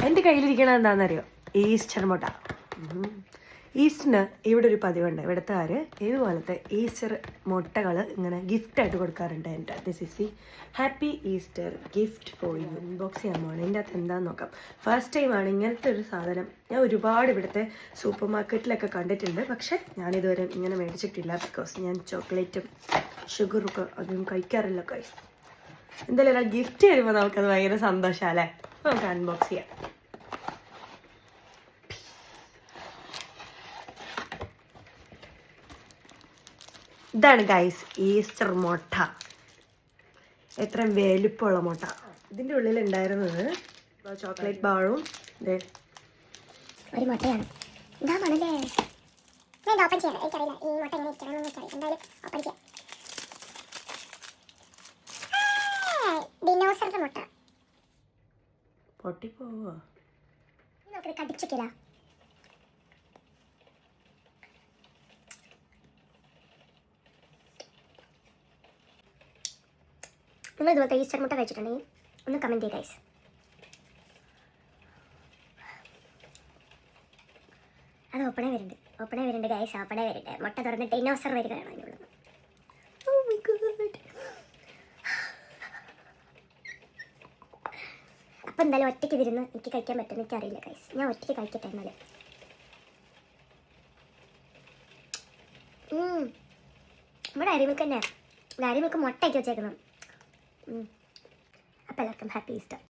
എൻ്റെ കയ്യിലിരിക്കണത് എന്താണെന്നറിയോ? ഈസ്റ്റർ മുട്ട. ഈസ്റ്ററിന് ഇവിടെ ഒരു പതിവുണ്ട്. ഇവിടുത്തുകാർ ഇതുപോലത്തെ ഈസ്റ്റർ മുട്ടകൾ ഇങ്ങനെ ഗിഫ്റ്റായിട്ട് കൊടുക്കാറുണ്ട്. എൻ്റെ this is the happy Easter gift for you. Unbox ചെയ്യാൻ പോകണം. ഇതിൻ്റെ അകത്ത് എന്താണെന്ന് നോക്കാം. ഫസ്റ്റ് ടൈമാണ് ഇങ്ങനത്തെ ഒരു സാധനം. ഞാൻ ഒരുപാട് ഇവിടുത്തെ സൂപ്പർ മാർക്കറ്റിലൊക്കെ കണ്ടിട്ടുണ്ട്, പക്ഷേ ഞാനിതുവരെ ഇങ്ങനെ മേടിച്ചിട്ടില്ല. ബിക്കോസ് ഞാൻ ചോക്ലേറ്റും ഷുഗറൊക്കെ അതൊന്നും കഴിക്കാറില്ല. എന്തായാലും ഗിഫ്റ്റ് തരുമ്പോൾ നമുക്കത് ഭയങ്കര സന്തോഷമല്ലേ. നമുക്ക് അൺബോക്സ് ചെയ്യാം. ഇതാണ് ഗൈസ് ഈസ്റ്റർ മുട്ട. എത്ര വലുപ്പമുള്ള മുട്ട. ഇതിൻ്റെ ഉള്ളിൽ ഉണ്ടായിരുന്നത് ചോക്ലേറ്റ് ബാറും ഒരു മുട്ടയാണ്. ഇതാണല്ലേ ഓപ്പൺ ചെയ്യാം. എനിക്കറിയില്ല ഈ മുട്ട എങ്ങനെ ഇരിക്കണം. എന്തായാലും ഓപ്പൺ ചെയ്യാം. ഡിനോസറിന്റെ മുട്ട പൊട്ടിപ്പോവാ. നമുക്കിത് കടിച്ചിട്ടില്ല. നിങ്ങൾ ഇതുപോലത്തെ ഈസ്റ്റർ മുട്ട കഴിച്ചിട്ടുണ്ടെങ്കിൽ ഒന്ന് കമൻറ്റ് ചെയ്യുക ഗൈസ്. അത് ഓപ്പണേ വരുന്നുണ്ട് ഗൈസ്. ഓപ്പണേ വരുന്നുണ്ട്. മുട്ട തുറന്നിട്ട് ഡിനോസർ വരികയാണ് അതിനുള്ളത്. അപ്പം എന്തായാലും ഒറ്റയ്ക്ക് ഇതിരുന്ന് എനിക്ക് കഴിക്കാൻ പറ്റുമെന്ന് എനിക്കറിയില്ല ഗൈസ്. ഞാൻ ഒറ്റയ്ക്ക് കഴിക്കട്ടെ എന്നാലും. നമ്മുടെ ഡയറി മിൽക്ക് തന്നെ. ഡയറി മിൽക്ക് മുട്ടയ്ക്ക് വെച്ചേക്കണം. അപ്പോൾ എല്ലാവർക്കും ഹാപ്പി ഈസ്റ്റർ.